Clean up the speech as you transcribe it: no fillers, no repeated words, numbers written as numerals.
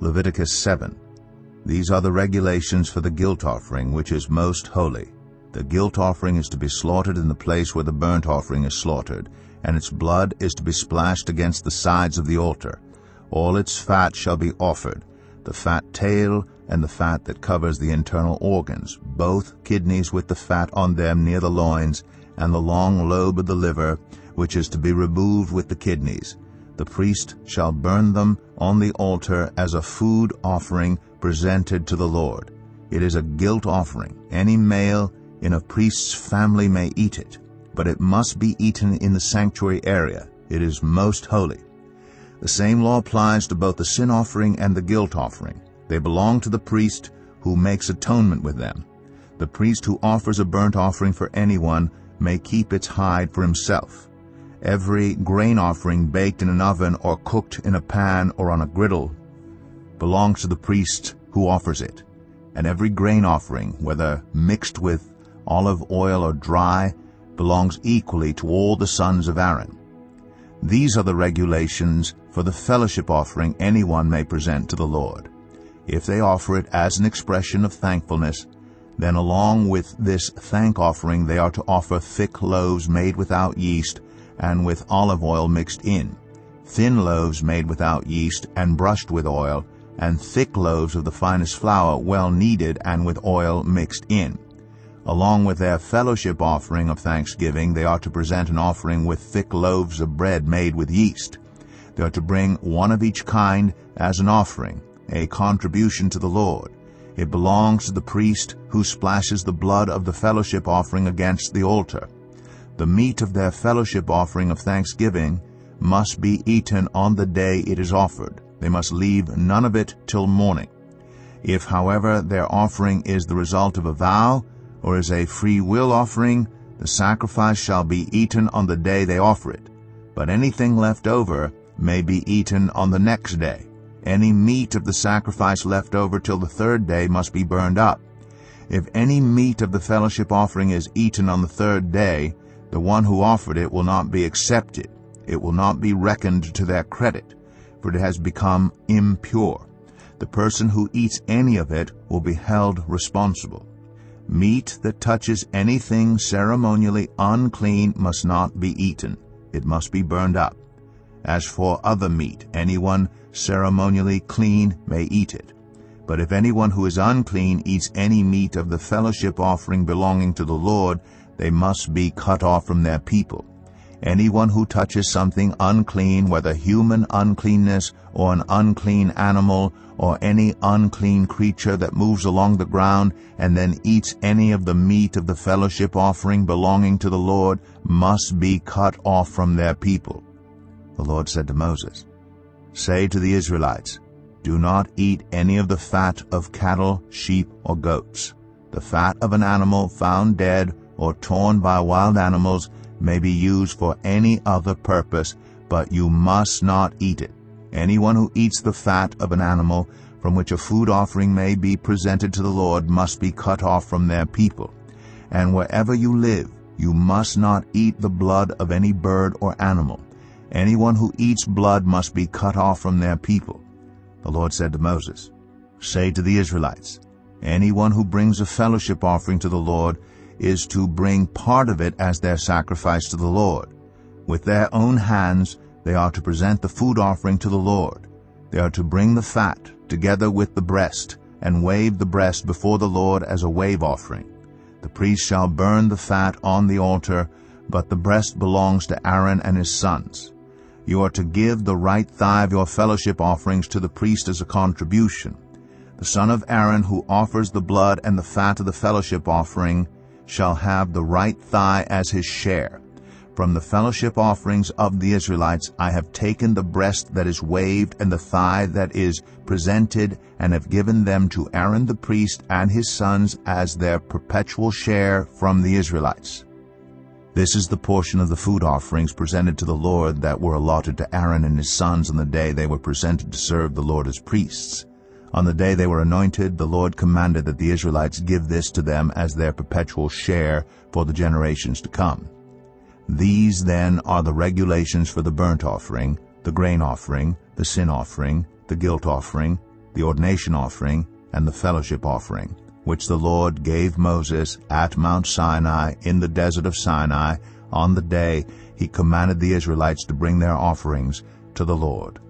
Leviticus 7. These are the regulations for the guilt offering, which is most holy. The guilt offering is to be slaughtered in the place where the burnt offering is slaughtered, and its blood is to be splashed against the sides of the altar. All its fat shall be offered, the fat tail and the fat that covers the internal organs, both kidneys with the fat on them near the loins, and the long lobe of the liver, which is to be removed with the kidneys. The priest shall burn them on the altar as a food offering presented to the Lord. It is a guilt offering. Any male in a priest's family may eat it, but it must be eaten in the sanctuary area. It is most holy. The same law applies to both the sin offering and the guilt offering. They belong to the priest who makes atonement with them. The priest who offers a burnt offering for anyone may keep its hide for himself. Every grain offering baked in an oven or cooked in a pan or on a griddle belongs to the priest who offers it. And every grain offering, whether mixed with olive oil or dry, belongs equally to all the sons of Aaron. These are the regulations for the fellowship offering anyone may present to the Lord. If they offer it as an expression of thankfulness, then along with this thank offering they are to offer thick loaves made without yeast and with olive oil mixed in, thin loaves made without yeast and brushed with oil, and thick loaves of the finest flour well kneaded and with oil mixed in. Along with their fellowship offering of thanksgiving, they are to present an offering with thick loaves of bread made with yeast. They are to bring one of each kind as an offering, a contribution to the Lord. It belongs to the priest who splashes the blood of the fellowship offering against the altar. The meat of their fellowship offering of thanksgiving must be eaten on the day it is offered. They must leave none of it till morning. If, however, their offering is the result of a vow, or is a free will offering, the sacrifice shall be eaten on the day they offer it. But anything left over may be eaten on the next day. Any meat of the sacrifice left over till the third day must be burned up. If any meat of the fellowship offering is eaten on the third day, the one who offered it will not be accepted. It will not be reckoned to their credit, for it has become impure. The person who eats any of it will be held responsible. Meat that touches anything ceremonially unclean must not be eaten. It must be burned up. As for other meat, anyone ceremonially clean may eat it. But if anyone who is unclean eats any meat of the fellowship offering belonging to the Lord, they must be cut off from their people. Anyone who touches something unclean, whether human uncleanness or an unclean animal or any unclean creature that moves along the ground, and then eats any of the meat of the fellowship offering belonging to the Lord, must be cut off from their people. The Lord said to Moses, "Say to the Israelites, do not eat any of the fat of cattle, sheep, or goats. The fat of an animal found dead or torn by wild animals may be used for any other purpose, but you must not eat it. Anyone who eats the fat of an animal from which a food offering may be presented to the Lord must be cut off from their people. And wherever you live, you must not eat the blood of any bird or animal. Anyone who eats blood must be cut off from their people." The Lord said to Moses, "Say to the Israelites, anyone who brings a fellowship offering to the Lord is to bring part of it as their sacrifice to the Lord. With their own hands they are to present the food offering to the Lord. They are to bring the fat together with the breast and wave the breast before the Lord as a wave offering. The priest shall burn the fat on the altar, but the breast belongs to Aaron and his sons. You are to give the right thigh of your fellowship offerings to the priest as a contribution. The son of Aaron who offers the blood and the fat of the fellowship offering shall have the right thigh as his share. From the fellowship offerings of the Israelites I have taken the breast that is waved and the thigh that is presented, and have given them to Aaron the priest and his sons as their perpetual share from the Israelites. This is the portion of the food offerings presented to the Lord that were allotted to Aaron and his sons on the day they were presented to serve the Lord as priests. On the day they were anointed, the Lord commanded that the Israelites give this to them as their perpetual share for the generations to come. These, then, are the regulations for the burnt offering, the grain offering, the sin offering, the guilt offering, the ordination offering, and the fellowship offering, which the Lord gave Moses at Mount Sinai in the desert of Sinai on the day he commanded the Israelites to bring their offerings to the Lord.